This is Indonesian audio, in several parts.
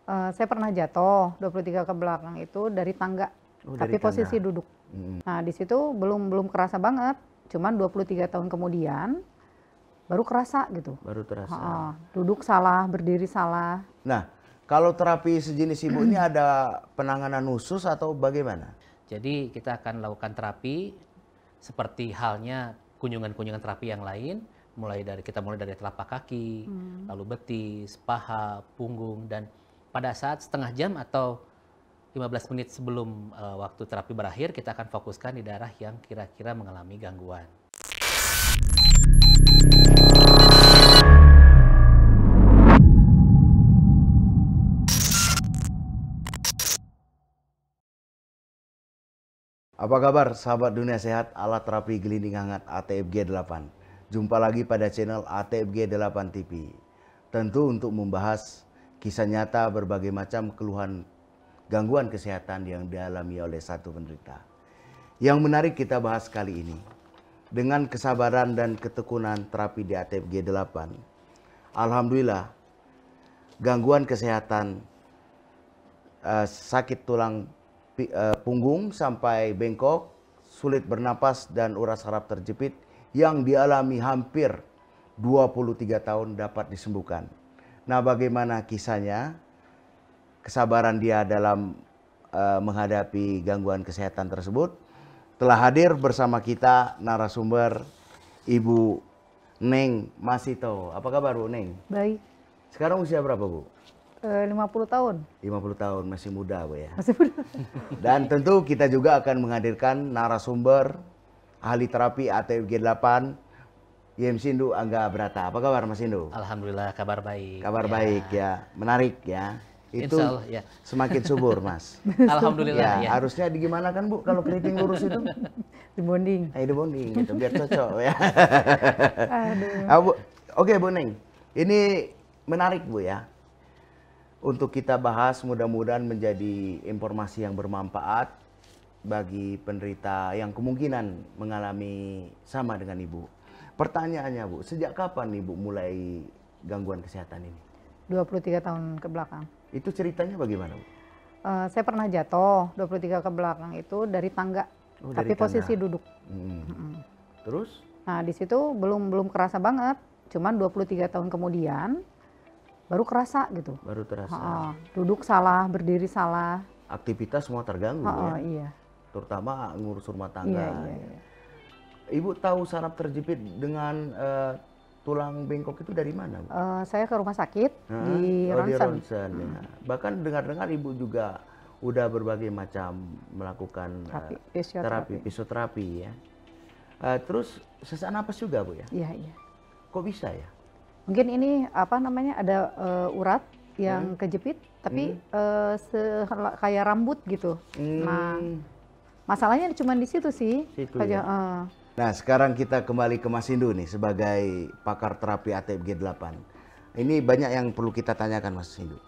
Saya pernah jatuh 23 ke belakang itu dari tangga, Oh, tapi dari tangga. posisi duduk. Nah, di situ belum kerasa banget, cuman 23 tahun kemudian baru kerasa gitu. Baru terasa. Heeh, duduk salah, berdiri salah. Nah, kalau terapi sejenis ibu ini ada penanganan khusus atau bagaimana? Jadi kita akan lakukan terapi seperti halnya kunjungan-kunjungan terapi yang lain, mulai dari telapak kaki, lalu betis, paha, punggung, dan pada saat setengah jam atau 15 menit sebelum waktu terapi berakhir, kita akan fokuskan di daerah yang kira-kira mengalami gangguan. Apa kabar sahabat dunia sehat alat terapi gelinding hangat ATFG 8? Jumpa lagi pada channel ATFG 8 TV. Tentu untuk membahas kisah nyata berbagai macam keluhan gangguan kesehatan yang dialami oleh satu penderita. Yang menarik kita bahas kali ini, dengan kesabaran dan ketekunan terapi di ATFG 8, alhamdulillah gangguan kesehatan sakit tulang punggung sampai bengkok, sulit bernapas dan urat saraf terjepit yang dialami hampir 23 tahun dapat disembuhkan. Nah, bagaimana kisahnya? Kesabaran dia dalam menghadapi gangguan kesehatan tersebut. Telah hadir bersama kita narasumber Ibu Neng Masito. Apa kabar Bu Neng? Baik, Sekarang usia berapa Bu? 50 tahun. 50 tahun, masih muda Bu ya. Masih muda. Dan tentu kita juga akan menghadirkan narasumber ahli terapi ATFG 8, Yem Sindu Angga Brata. Apa kabar Mas Sindu? Alhamdulillah kabar baik. Kabar baik ya, menarik ya. Itu Insya Allah, ya. semakin subur Mas. Alhamdulillah Ya, ya. harusnya gimana kan Bu kalau keriting lurus itu? Dibonding. Di bonding gitu biar cocok ya. Aduh. Oke Bu Neng, ini menarik Bu ya. Untuk kita bahas mudah-mudahan menjadi informasi yang bermanfaat bagi penderita yang kemungkinan mengalami sama dengan Ibu. Pertanyaannya Bu, sejak kapan Ibu mulai gangguan kesehatan ini? 23 tahun ke belakang. Itu ceritanya bagaimana Bu? Saya pernah jatuh 23 ke belakang itu dari tangga, Oh, dari tapi posisi tangga. duduk. Terus? Nah, di situ belum kerasa banget, cuman 23 tahun kemudian baru kerasa gitu. Baru terasa. Heeh, duduk salah, berdiri salah. Aktivitas semua terganggu Heeh, ya. iya. Terutama ngurus rumah tangga. Iya. Ibu tahu saraf terjepit dengan tulang bengkok itu dari mana Bu? Saya ke rumah sakit di Oh, di ronsen. ronsen ya. Bahkan dengar-dengar Ibu juga udah berbagai macam melakukan Terapi, fisioterapi ya. Terus sesak napas juga Bu ya? Iya. Kok bisa ya? Mungkin ini apa namanya ada urat yang kejepit, tapi kayak rambut gitu. Nah, masalahnya cuma di situ sih. Situ Kayak, ya? Nah, sekarang kita kembali ke Mas Sindu nih sebagai pakar terapi ATFG 8. Ini banyak yang perlu kita tanyakan Mas Sindu.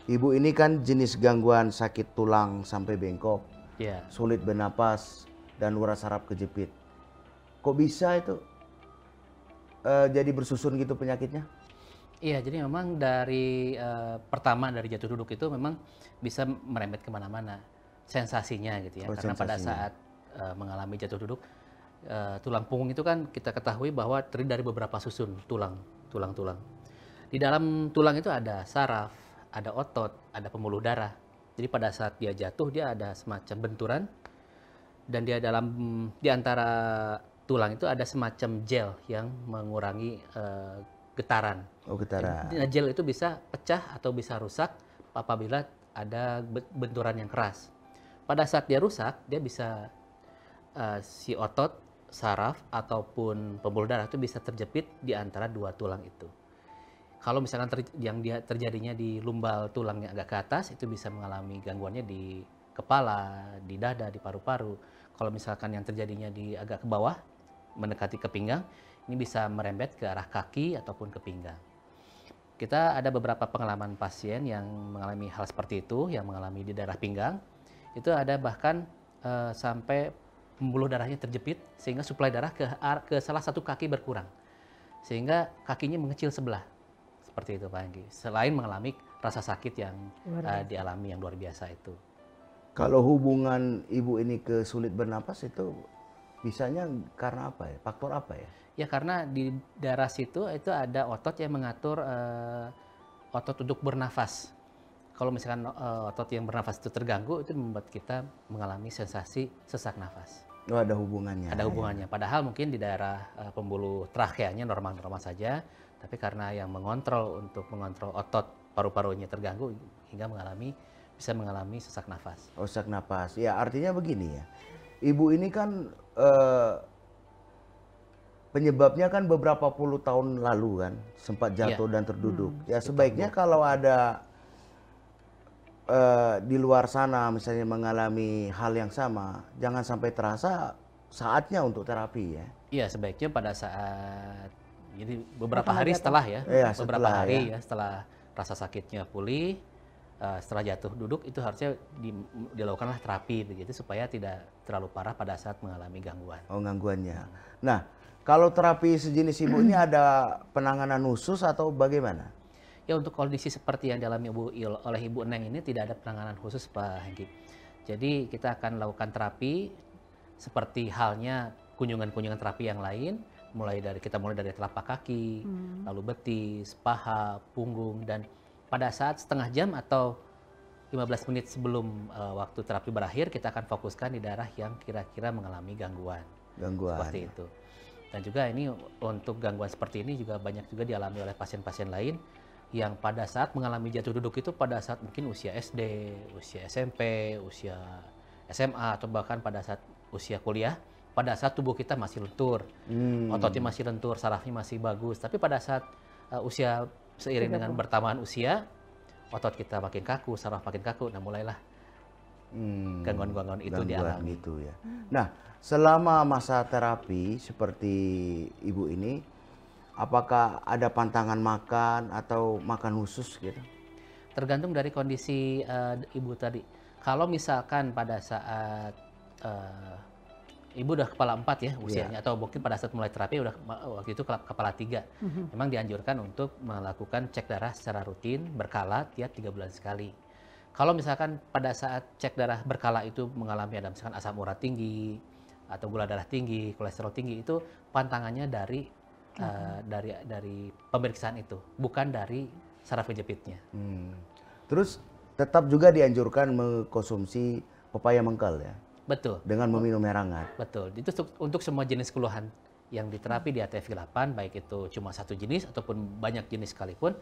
Ibu ini kan jenis gangguan sakit tulang sampai bengkok, Ya. sulit bernapas dan urat saraf kejepit. Kok bisa itu jadi bersusun gitu penyakitnya? Iya, jadi memang dari pertama dari jatuh duduk itu memang bisa merembet kemana-mana sensasinya gitu ya. Oh, Karena pada sensasinya. saat mengalami jatuh duduk, tulang punggung itu kan kita ketahui bahwa terdiri dari beberapa susun tulang-tulang. Di dalam tulang itu ada saraf, ada otot, ada pembuluh darah. Jadi pada saat dia jatuh dia ada semacam benturan dan di antara tulang itu ada semacam gel yang mengurangi getaran. Oh, getaran. Nah, gel itu bisa pecah atau bisa rusak apabila ada benturan yang keras. Pada saat dia rusak, dia bisa si otot, saraf ataupun pembuluh darah itu bisa terjepit di antara dua tulang itu. Kalau misalkan dia terjadinya di lumbal tulang yang agak ke atas, itu bisa mengalami gangguannya di kepala, di dada, di paru-paru. Kalau misalkan yang terjadinya di agak ke bawah, mendekati ke pinggang, ini bisa merembet ke arah kaki ataupun ke pinggang. Kita ada beberapa pengalaman pasien yang mengalami hal seperti itu, yang mengalami di daerah pinggang. Itu ada bahkan sampai pembuluh darahnya terjepit sehingga suplai darah ke salah satu kaki berkurang. Sehingga kakinya mengecil sebelah. Seperti itu Pak Anggi. Selain mengalami rasa sakit yang dialami yang luar biasa itu. Kalau hubungan ibu ini ke sulit bernapas itu bisanya karena apa ya? Faktor apa ya? Ya karena di daerah situ itu ada otot yang mengatur otot untuk bernafas. Kalau misalkan otot yang bernafas itu terganggu, itu membuat kita mengalami sensasi sesak nafas. Oh, ada hubungannya. Ada hubungannya. Padahal mungkin di daerah pembuluh trakeanya normal-normal saja, tapi karena yang mengontrol otot paru-parunya terganggu hingga bisa mengalami sesak nafas. Oh, sesak nafas. Ya, artinya begini ya. Ibu ini kan penyebabnya kan beberapa puluh tahun lalu kan sempat jatuh dan terduduk. Ya sebaiknya kalau ada di luar sana misalnya mengalami hal yang sama, jangan sampai terasa saatnya untuk terapi ya. Iya, sebaiknya pada saat jadi beberapa hari setelah setelah rasa sakitnya pulih, setelah jatuh duduk itu harusnya dilakukanlah terapi begitu supaya tidak terlalu parah pada saat mengalami gangguan. Oh, gangguannya. Nah, kalau terapi sejenis ibu ini ada penanganan khusus atau bagaimana? Ya, untuk kondisi seperti yang dialami oleh Ibu Neng ini tidak ada penanganan khusus, Pak Hengki. Jadi kita akan lakukan terapi seperti halnya kunjungan-kunjungan terapi yang lain, mulai dari telapak kaki, lalu betis, paha, punggung, dan pada saat setengah jam atau 15 menit sebelum waktu terapi berakhir, kita akan fokuskan di daerah yang kira-kira mengalami gangguan. Seperti itu. Dan juga ini untuk gangguan seperti ini juga banyak juga dialami oleh pasien-pasien lain yang pada saat mengalami jatuh duduk itu pada saat mungkin usia SD, usia SMP, usia SMA, atau bahkan pada saat usia kuliah, pada saat tubuh kita masih lentur, ototnya masih lentur, sarafnya masih bagus, tapi pada saat usia seiring dengan bertambahan usia, otot kita makin kaku, saraf makin kaku, nah mulailah gangguan-gangguan itu dialami. Gitu ya. Nah, selama masa terapi seperti ibu ini, apakah ada pantangan makan atau makan khusus gitu? Tergantung dari kondisi ibu tadi. Kalau misalkan pada saat ibu udah kepala 4 ya usianya, atau mungkin pada saat mulai terapi udah waktu itu kepala 3, memang dianjurkan untuk melakukan cek darah secara rutin berkala tiap 3 bulan sekali. Kalau misalkan pada saat cek darah berkala itu mengalami ada misalkan asam urat tinggi atau gula darah tinggi, kolesterol tinggi, itu pantangannya dari pemeriksaan itu, bukan dari saraf kejepitnya. Terus tetap juga dianjurkan mengkonsumsi pepaya mengkal ya? Betul. Dengan meminum air hangat? Betul. Itu untuk semua jenis keluhan yang diterapi di ATF8, baik itu cuma satu jenis ataupun banyak jenis sekalipun,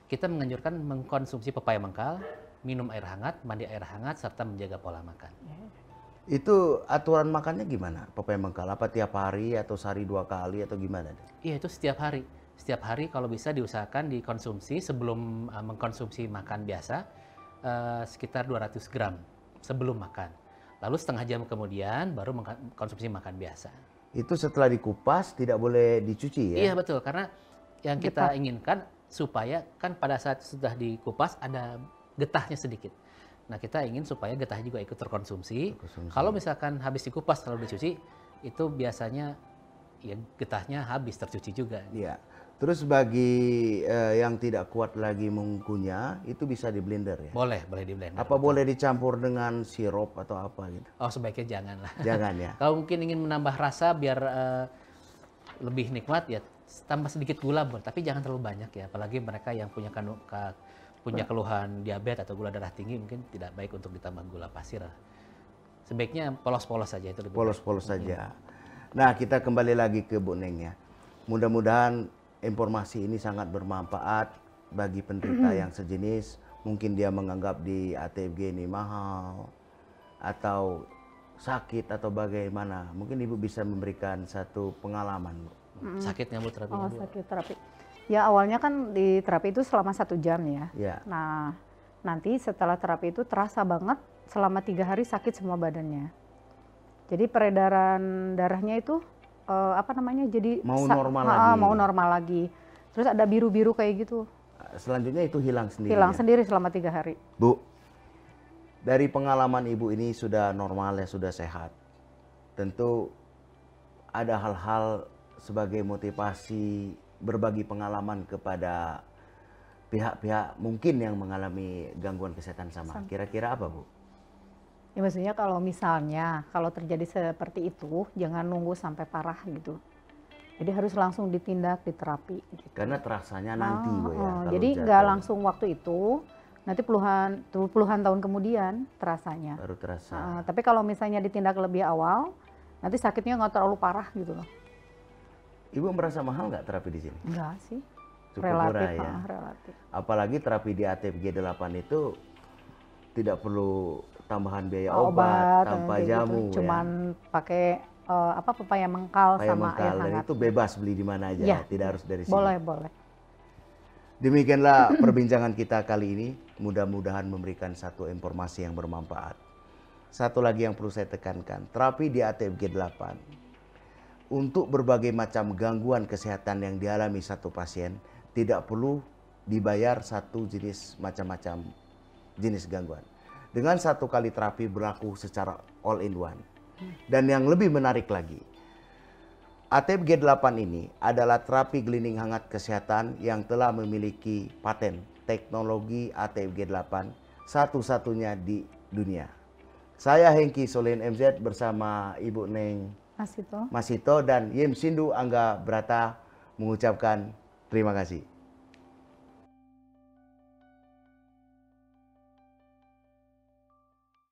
kita menganjurkan mengkonsumsi pepaya mengkal, minum air hangat, mandi air hangat, serta menjaga pola makan. Itu aturan makannya gimana? Pepaya mengkal apa tiap hari atau sehari 2 kali atau gimana? Iya, itu setiap hari. Setiap hari kalau bisa diusahakan dikonsumsi sebelum mengkonsumsi makan biasa sekitar 200 gram sebelum makan. Lalu setengah jam kemudian baru mengkonsumsi makan biasa. Itu setelah dikupas tidak boleh dicuci ya? Iya betul, karena yang kita inginkan supaya kan pada saat sudah dikupas ada getahnya sedikit. Nah, kita ingin supaya getah juga ikut terkonsumsi. Kalau misalkan habis dikupas lalu dicuci, itu biasanya ya getahnya habis tercuci juga. Iya. Terus bagi yang tidak kuat lagi mengunyah, itu bisa di blender ya? Boleh di blender. Apa boleh dicampur dengan sirup atau apa gitu? Oh, sebaiknya jangan lah. Jangan ya? Kalau mungkin ingin menambah rasa biar lebih nikmat ya tambah sedikit gula boleh, tapi jangan terlalu banyak ya. Apalagi mereka yang punya keluhan diabetes atau gula darah tinggi mungkin tidak baik untuk ditambah gula pasir. Sebaiknya polos-polos saja itu lebih polos-polos saja. Nah, kita kembali lagi ke Bu Neng ya. Mudah-mudahan informasi ini sangat bermanfaat bagi penderita yang sejenis. Mungkin dia menganggap di ATFG ini mahal atau sakit atau bagaimana. Mungkin Ibu bisa memberikan satu pengalaman, Bu. Sakitnya Bu terapi? Oh, sakit terapi. Ya awalnya kan di terapi itu selama 1 jam ya. Nah nanti setelah terapi itu terasa banget selama 3 hari sakit semua badannya. Jadi peredaran darahnya itu jadi mau normal lagi. Terus ada biru-biru kayak gitu. Selanjutnya itu hilang sendiri. Hilang sendiri selama 3 hari. Bu, dari pengalaman Ibu ini sudah normal ya, sudah sehat. Tentu ada hal-hal sebagai motivasi berbagi pengalaman kepada pihak-pihak mungkin yang mengalami gangguan kesehatan sama. Kira-kira apa, Bu? Ya maksudnya kalau misalnya kalau terjadi seperti itu jangan nunggu sampai parah gitu. Jadi harus langsung ditindak di terapi. Gitu. Karena terasanya nanti, Bu ya. Jadi nggak langsung waktu itu, nanti puluhan tahun kemudian terasanya. Baru terasa. Tapi kalau misalnya ditindak lebih awal, nanti sakitnya nggak terlalu parah gitu loh. Ibu merasa mahal nggak terapi di sini? Enggak sih. Cukup Relatif, murah ya. Relatif. Apalagi terapi di ATFG 8 itu tidak perlu tambahan biaya obat tanpa jamu gitu. Cuman pakai pepaya mengkal sama air hangat. Dan itu bebas beli di mana aja, ya, tidak harus dari sini. Boleh. Demikianlah perbincangan kita kali ini. Mudah-mudahan memberikan satu informasi yang bermanfaat. Satu lagi yang perlu saya tekankan, terapi di ATFG 8 untuk berbagai macam gangguan kesehatan yang dialami satu pasien tidak perlu dibayar satu jenis macam-macam jenis gangguan. Dengan satu kali terapi berlaku secara all in one. Dan yang lebih menarik lagi, ATFG 8 ini adalah terapi gelinding hangat kesehatan yang telah memiliki paten teknologi ATFG 8 satu-satunya di dunia. Saya Hengki Solen MZ bersama Ibu Neng Masito dan Yem Sindu Angga Brata mengucapkan terima kasih.